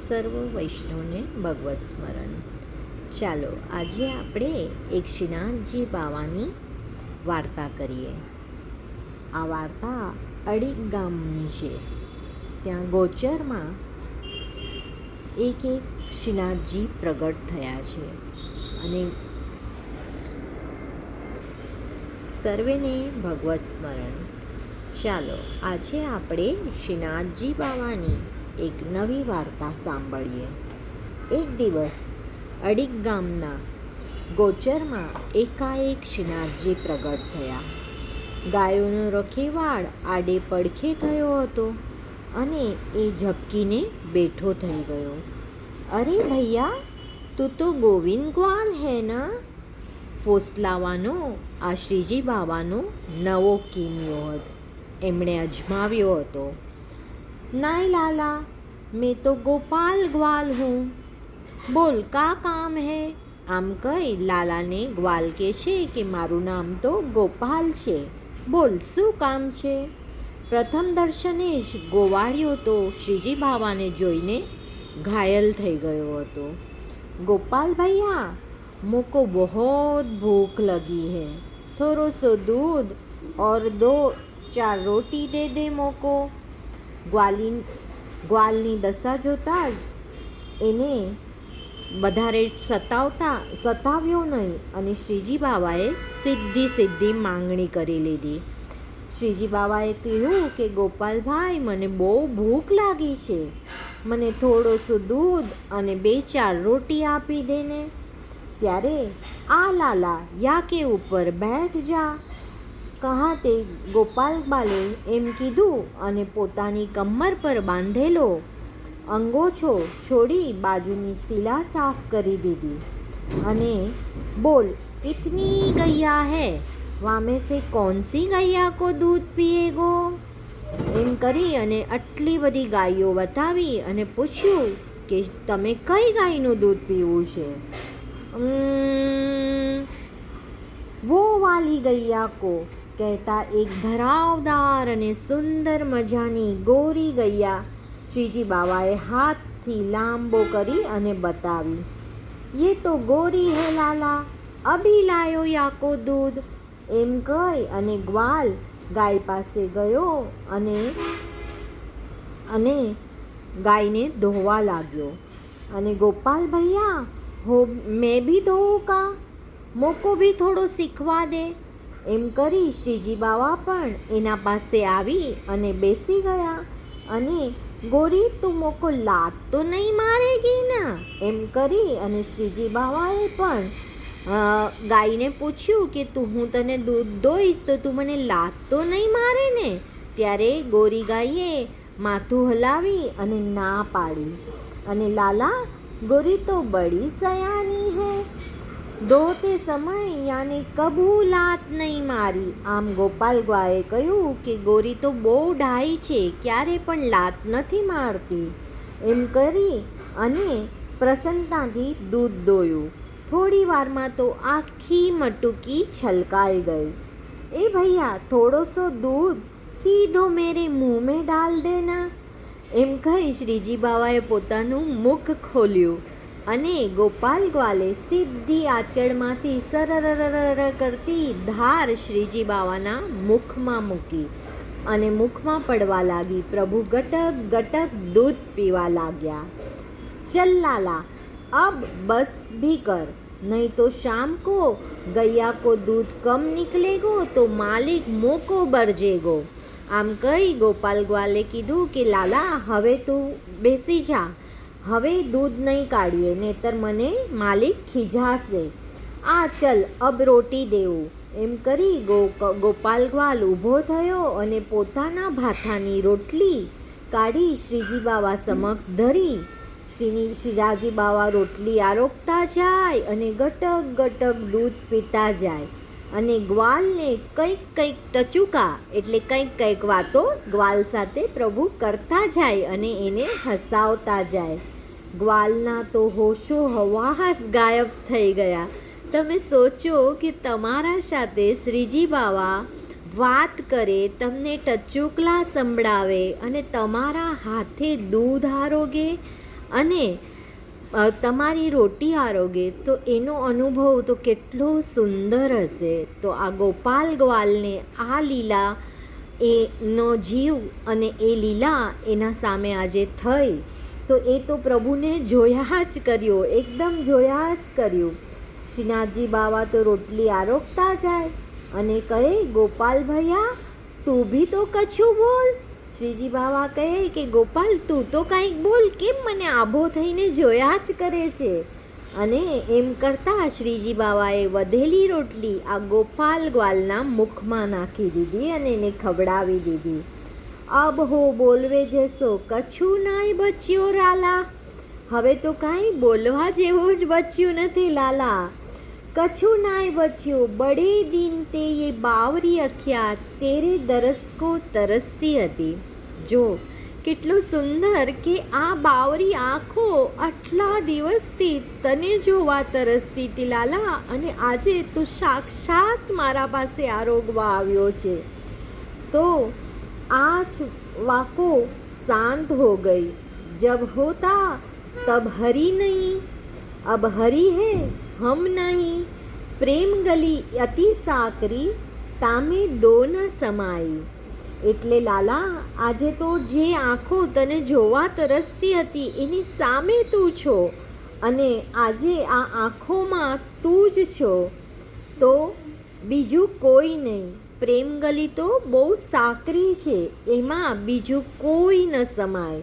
સર્વ વૈષ્ણવને ભગવત સ્મરણ. ચાલો આજે આપણે એક શ્રીનાથજી બાવાની વાર્તા કરીએ. આ વાર્તા અડીક ગામની છે. ત્યાં ગોચરમાં એક શ્રીનાથજી પ્રગટ થયા છે અને સર્વેને ભગવત સ્મરણ. ચાલો આજે આપણે શ્રીનાથજી બાવાની એક નવી વાર્તા સાંભળીએ. એક દિવસ અડીક ગામના ગોચરમાં એકાએક શ્રીનાથજી પ્રગટ થયા. ગાયોનો રખેવાળ આડે પડખે થયો હતો અને એ ઝબકીને બેઠો થઈ ગયો. અરે ભૈયા, તું તો ગોવિંદ ગ્વાલ હે ના? ફોસલાવાનો આ શ્રીજી બાવાનો નવો કિમિયો હતો. એમણે અજમાવ્યો હતો. નાય લાલા, मैं तो गोपाल ग्वाल हूँ, बोल का काम है? આમ કહી લાલાને ગ્વાલ કહે છે કે મારું નામ તો ગોપાલ છે, બોલ શું કામ છે? પ્રથમ દર્શને જ ગોવાળિયો તો શ્રીજી બાવાને જોઈને ઘાયલ થઈ ગયો હતો. गोपाल भैया, मुझको बहुत भूख लगी है, थोड़ो सो दूध और 2-4 रोटी दे दे मोको. ગ્વાલની દશા જોતા જ એને વધારે સતાવ્યો નહીં અને શ્રીજી બાવાએ સીધી માંગણી કરી લીધી. શ્રીજી બાવાએ કહ્યું કે ગોપાલભાઈ, મને બહુ ભૂખ લાગી છે, મને થોડો શું દૂધ અને 2-4 રોટી આપી દેને. ત્યારે આ લાલા યા કે ઉપર બેઠ જા કહા તે ગોપાલ બાલે એમ કીધું અને પોતાની કમર પર બાંધેલો અંગોછો છોડી બાજુની શીલા સાફ કરી દીધી અને બોલ, કિતની ગૈયા હે? વામે સે કौन सी ગૈયા કો દૂધ પીએગો? એમ કરી અને આટલી બધી ગાયો બતાવી અને પૂછ્યું કે તમે કઈ ગાયનું દૂધ પીવું છે? वो वाली गैया को કહેતા એક ધરાવદાર અને સુંદર મજાની ગોરી ગૈયા શ્રીજી બાવાએ હાથથી લાંબો કરી અને બતાવી. ये तो गोरी है लाला, अभी लायो याको दूध. એમ કહી અને ગ્વાલ ગાય પાસે ગયો અને ગાયને ધોવા લાગ્યો. અને गोपाल भैया, हो मैं भी धोऊं का? मोको भी थोड़ो सीखवा दे. એમ કરી શ્રીજી બાવા પણ એના પાસે આવી અને બેસી ગયા અને ગોરી, તું મોકો લાત તો નહીં મારેગી ના? એમ કરી અને શ્રીજી બાવાએ પણ ગાયને પૂછ્યું કે હું તને દૂધ દોઈશ તો તું મને લાત તો નહીં મારે ને? ત્યારે ગોરી ગાયે માથું હલાવી અને ના પાડી. અને લાલા, गोरी तो बड़ी सयानी है, દોતે સમય યાને કભૂ લાત નહીં મારી. આમ ગોપાલ ગ્વાએ કહ્યું કે ગોરી તો બહુ ડાહી છે, ક્યારે પણ લાત નથી મારતી. એમ કરી અને પ્રસન્નતાથી દૂધ દોયું. થોડી વારમાં તો આખી મટુકી છલકાઈ ગઈ. એ ભૈયા, થોડો સો દૂધ સીધો મેરે મુંહ મેં ડાલ દેના. એમ કહી શ્રીજી બાવાએ પોતાનું મુખ ખોલ્યું અને ગોપાલ ગ્વાલે સીધી આંચળમાંથી સરર કરતી ધાર શ્રીજી બાવાના મુખમાં મૂકી અને મુખમાં પડવા લાગી. પ્રભુ ગટક ગટક દૂધ પીવા લાગ્યા. ચલ લાલા, अब बस भी कर, नहीं तो शाम को गैया को दूध कम निकलेगो तो मालिक मोको बरजेगो. આમ કહી ગોપાલ ગ્વાલે કીધું કે લાલા, હવે તું બેસી જા, હવે દૂધ નહીં કાઢીએ, નહીતર મને માલિક ખીજાશે. આ ચલ અબ રોટી દેવું. એમ કરી ગોપાલ ગ્વાલ ઊભો થયો અને પોતાના ભાથાની રોટલી કાઢી શ્રીજી બાવા સમક્ષ ધરી. શ્રીરાજી બાવા રોટલી આરોગતા જાય અને ગટક ગટક દૂધ પીતા જાય અને ગ્વાલને કંઈક ટચુકા એટલે કંઈક વાતો ગ્વાલ સાથે પ્રભુ કરતા જાય અને એને હસાવતા જાય. ગ્વાલના તો હોશો હવાસ ગાયબ થઈ ગયા. તમે સોચો કે તમારા સાથે શ્રીજી બાવા વાત કરે, તમને ટચુકલા સંભળાવે અને તમારા હાથે દૂધ આરોગે. અને તમારી રોટી આરોગે તો એનો અનુભવ તો કેટલો સુંદર હશે. તો આ ગોપાલ ગ્વાલને આ લીલા એનો જીવ અને એ લીલા એના સામે આજે થઈ, તો એ તો પ્રભુને જોયા જ કર્યો, એકદમ જોયા જ કર્યું. શ્રીનાથજી બાવા તો રોટલી આરોગતા જાય અને કહે, ગોપાલ ભૈયા તું ભી તો કછું બોલ. શ્રીજી બાવા કહે કે ગોપાલ તું તો કાંઈક બોલ, કેમ મને આભો થઈને જોયા જ કરે છે. અને એમ કરતાં શ્રીજી બાવાએ વધેલી રોટલી આ ગોપાલ ગ્વાલના મુખમાં નાખી દીધી અને એને ખવડાવી દીધી. અબ હો બોલવે જશો કછું નાય બચ્યો લાલા. હવે તો કાંઈ બોલવા જેવું જ બચ્યું નથી લાલા. કછું નાય બચ્યું, બડે દિન તે ये બાવરી અખ્યા તેરે દરસ કો તરસતી હતી. જો કેટલું સુંદર કે આ બાવરી આંખો આટલા દિવસથી તને જોવા તરસતી હતી લાલા, અને આજે તું સાક્ષાત મારા પાસે આરોગવા આવ્યો છે. તો આજ વાકો શાંત હો ગઈ. જબ હોતા તબ હરી નહીં, अब हरी है हम नहीं. પ્રેમ ગલી અતિ સાકરી તામે દો ન સમાઈ. એટલે લાલા આજે તો જે આંખો તને જોવા તરસતી હતી એની સામે તું છો, અને આજે આ આંખોમાં તું જ છો, તો બીજું કોઈ નહીં. પ્રેમ ગલી તો બહુ સાકરી છે, એમાં બીજું કોઈ ન સમાય.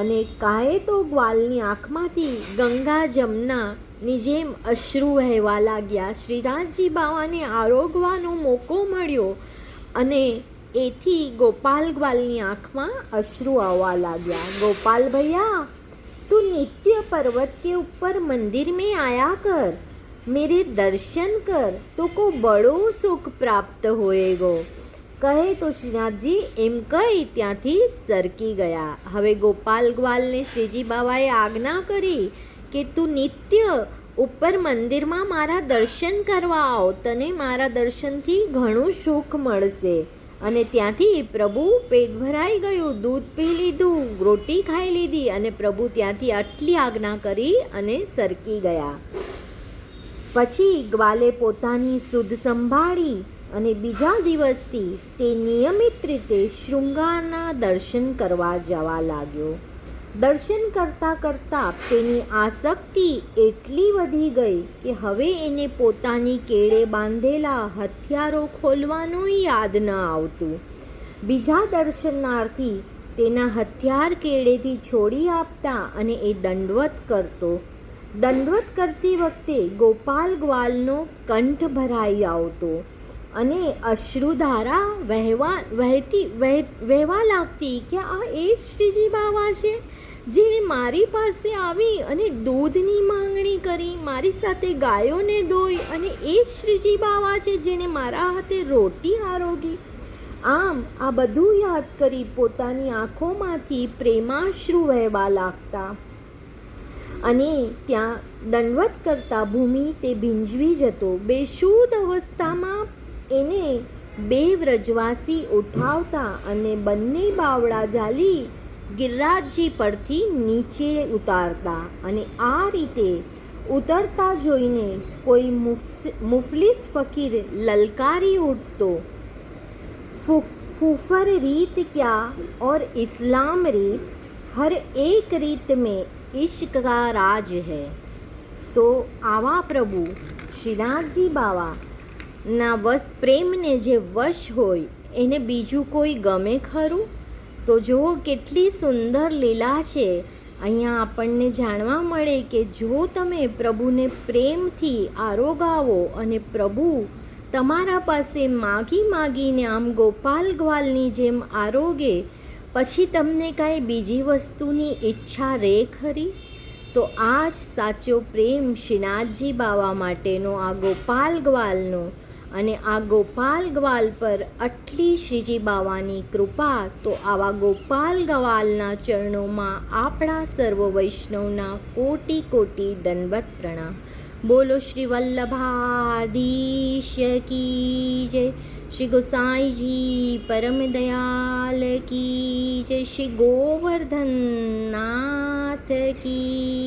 અને કાએ તો ગ્વાલની આંખમાંથી ગંગા જમનાની જેમ અશ્રુ વહેવા લાગ્યા. શ્રીનાથજી બાવાને આરોગવાનો મોકો મળ્યો અને એથી ગોપાલ ગ્વાલની આંખમાં અશ્રુ આવવા લાગ્યા. ગોપાલ ભૈયા તું નિત્ય પર્વત કે ઉપર મંદિર में आया कर, मेरे दर्शन कर तो को बड़ो सुख प्राप्त होएगो. કહે તો શ્રીનાથજી એમ કહી ત્યાંથી સરકી ગયા. હવે ગોપાલ ગ્વાલને શ્રીજી બાવાએ આજ્ઞા કરી કે તું નિત્ય ઉપર મંદિરમાં મારા દર્શન કરવા આવ, તને મારા દર્શનથી ઘણું સુખ મળશે. અને ત્યાંથી પ્રભુ પેટ ભરાઈ ગયું, દૂધ પી લીધું, રોટી ખાઈ લીધી, અને પ્રભુ ત્યાંથી આટલી આજ્ઞા કરી અને સરકી ગયા. પછી ગ્વાલે પોતાની સુધ સંભાળી અને બીજા દિવસથી તે નિયમિત રીતે શૃંગારના દર્શન કરવા જવા લાગ્યો. દર્શન કરતાં કરતાં તેની આસક્તિ એટલી વધી ગઈ કે હવે એને પોતાની કેળે બાંધેલા હથિયારો ખોલવાનું યાદ ન આવતું. બીજા દર્શનાર્થી તેના હથિયાર કેળેથી છોડી આપતા અને એ દંડવત કરતો. દંડવત કરતી વખતે ગોપાલ ગ્વાલનો કંઠ ભરાઈ આવતો અને અશ્રુધારા વહેવા લાગતી કે આ એ શ્રીજી બાવા છે જેણે મારી પાસે આવી અને દૂધની માંગણી કરી, મારી સાથે ગાયોને દોઈ, અને એ શ્રીજી બાવા છે જેણે મારા હાથે રોટી આરોગી. આમ આ બધું યાદ કરી પોતાની આંખોમાંથી પ્રેમાશ્રુ વહેવા લાગતા અને ત્યાં દંડવત કરતા ભૂમિ તે ભીંજવી જતો. બેશુદ્ધ અવસ્થામાં એને બે વ્રજવાસી ઉઠાવતા અને બંને બાવડા ઝાલી ગિરિરાજજી પરથી નીચે ઉતારતા. અને આ રીતે ઉતરતા જોઈને કોઈ મુફલિસ ફકીર લલકારી ઉઠતો, फूफर रीत क्या और इस्लाम रीत, हर एक रीत में इश्क का राज है. તો આવા પ્રભુ શ્રીનાથજી બાવાના પ્રેમને જે વશ હોય એને બીજું કોઈ ગમે ખરું? તો જુઓ કેટલી સુંદર લીલા છે. અહીંયા આપણને જાણવા મળે કે જો તમે પ્રભુને પ્રેમથી આરોગાવો અને પ્રભુ તમારા પાસે માગીને આમ ગોપાલ ગ્વાલની જેમ આરોગે, પછી તમને કાંઈ બીજી વસ્તુની ઈચ્છા રહે ખરી? તો આ જ સાચો પ્રેમ શ્રીનાથજી બાવા માટેનો આ ગોપાલ ગ્વાલનો. અને આ ગોપાલ ગ્વાલ પર આટલી શ્રીજી બાવાની કૃપા. તો આવા ગોપાલ ગ્વાલના ચરણોમાં આપણા સર્વ વૈષ્ણવના કોટી કોટી દંડવત પ્રણામ. બોલો શ્રી વલ્લભાધીશ કી જય, શ્રી ગોસાઈજી પરમ દયાલ કી જય, શ્રી ગોવર્ધનનાથ કી